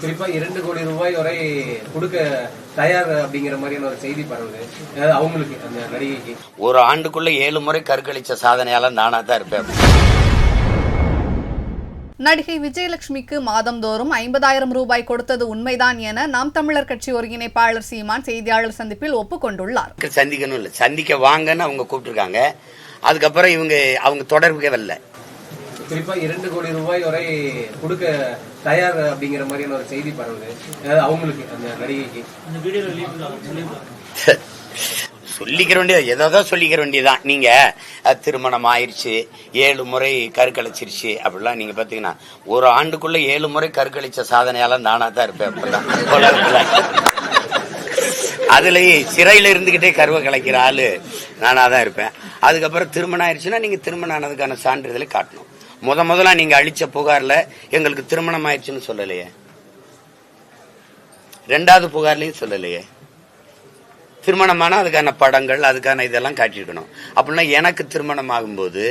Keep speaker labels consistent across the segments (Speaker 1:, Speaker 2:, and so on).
Speaker 1: குறிப்பா 2 கோடி ரூபாய் வரை கொடுக்க தயார் அப்படிங்கிற மாதிரியான ஒரு செய்தி பரவுது. அவங்களுக்கு அந்த நடிகைக்கு
Speaker 2: ஒரு ஆண்டுக்குள்ள 7 முறை கருக்கழிச்ச சாதனையால நானா தான் இருப்பேன்.
Speaker 3: நடிகை விஜயலட்சுமிக்கு மாதந்தோறும் 50,000 ரூபாய் கொடுத்தது உண்மைதான் என நாம் தமிழர் கட்சி ஒருங்கிணைப்பாளர் சீமான் செய்தியாளர் சந்திப்பில் ஒப்புக்கொண்டுள்ளார்.
Speaker 2: சந்திக்கணும் இல்ல, சந்திக்க வாங்கன்னு அவங்க கூப்பிட்டுருக்காங்க. அதுக்கப்புறம் அவங்க தொடர்புக்கே வரல.
Speaker 1: குறிப்பா 2 கோடி ரூபாய் வரை கொடுக்க தயார் அப்படிங்கிற மாதிரியான ஒரு செய்தி பரவுது. அவங்களுக்கு அந்த நடிகைக்கு
Speaker 2: சொல்லிக்கிற வேண்டியது ஏதாவது சொல்லிக்கிற வேண்டியதான். நீங்க திருமணம் ஆயிடுச்சு, 7 முறை கருக்கழிச்சிருச்சு அப்படிலாம் நீங்க பாத்தீங்கன்னா ஒரு ஆண்டுக்குள்ள 7 முறை கருக்கழிச்ச சாதனையால நானா தான் இருப்பேன். அப்படிலாம் அதுலயே சிறையில இருந்துகிட்டே கருவை கலைக்கிற ஆளு நானா தான் இருப்பேன். அதுக்கப்புறம் திருமணம் ஆயிடுச்சுன்னா நீங்க திருமணம் ஆனதுக்கான சான்றிதழை காட்டணும். முதல்ல நீங்க அளிச்ச புகார்ல எங்களுக்கு திருமணம் ஆயிடுச்சுன்னு சொல்லலையே, 2வது புகார்லயும் சொல்லலையே. திருமணமான அதுக்கான படங்கள் அதுக்கான இதெல்லாம் காட்டியிருக்கணும். அப்படின்னா எனக்கு திருமணம் ஆகும்போது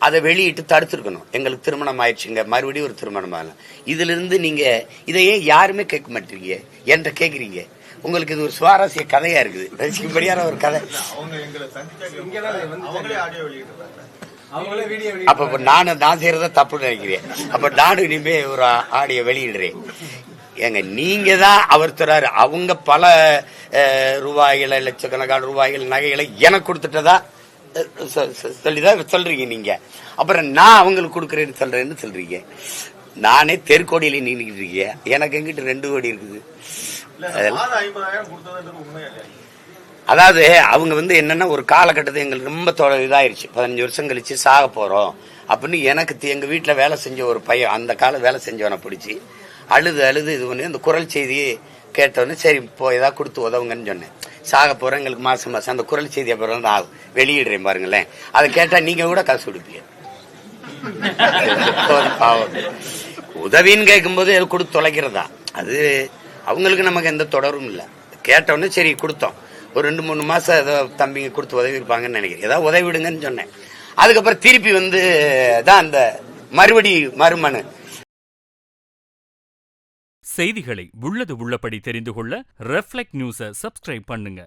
Speaker 2: அதை வெளியிட்டு தடுத்துருக்கணும். எங்களுக்கு திருமணம் ஆயிடுச்சுங்க, மறுபடியும் ஒரு திருமணம் ஆகலாம். இதுல இருந்து நீங்க இதையே யாருமே கேட்க மாட்டீங்க, என்கிட்ட கேக்குறீங்க. உங்களுக்கு இது ஒரு சுவாரஸ்ய கதையா இருக்குது, ரசிக்கும்படியான ஒரு கதை. அப்ப நான் செய்யறத தப்புன்னு நினைக்கிறேன். அப்ப நானும் இனிமே ஒரு ஆடியோ வெளியிடுறேன். ஏங்க நீங்க தான் அவர் தராரு, அவங்க பல ரூபாய்களை லட்சக்கணக்கான ரூபாய்கள் நகைகளை எனக்கு கொடுத்துட்டதா சொல்லிதான் சொல்றீங்க நீங்க. அப்புறம் நான் அவங்களுக்கு கொடுக்கறேன்னு சொல்றீங்க. நானே தெற்கோடியில நின்றுக்கிட்டு இருக்கேன், எனக்கு எங்கிட்ட 2 கோடி இருக்குது. அதாவது அவங்க என்னன்னா ஒரு காலகட்டத்தை எங்களுக்கு ரொம்ப இதாயிருச்சு, 15 வருஷம் கழிச்சு சாக போறோம் அப்படின்னு எனக்கு எங்க வீட்டுல வேலை செஞ்ச ஒரு பையன், அந்த கால வேலை செஞ்சவனை பிடிச்சி அழுது இது பண்ணி அந்த குரல் செய்தியை கேட்டோன்னு சரி இப்போ ஏதாவது கொடுத்து உதவுங்கன்னு சொன்னேன். சாக போறேன், எங்களுக்கு மாசம் அந்த குரல் செய்தியை அப்புறம் நான் வெளியிடுறேன் பாருங்களேன். அதை கேட்டா நீங்க கூட காசு கொடுப்பீங்க. பாவம், உதவின்னு கேட்கும் போது கொடுத்து தொலைக்கிறதா, அது அவங்களுக்கு நமக்கு எந்த தொடரும் இல்லை. கேட்டோன்னு சரி கொடுத்தோம். ஒரு 2-3 மாசம் ஏதோ தம்பிங்க கொடுத்து உதவி இருப்பாங்கன்னு நினைக்கிறேன். ஏதாவது உதவி விடுங்கன்னு சொன்னேன். அதுக்கப்புறம் திருப்பி தான் அந்த மறுமனு.
Speaker 4: செய்திகளை உள்ளது உள்ளபடி தெரிந்து கொள்ள ரெஃப்ளெக்ட் நியூஸை சப்ஸ்கிரைப் பண்ணுங்க.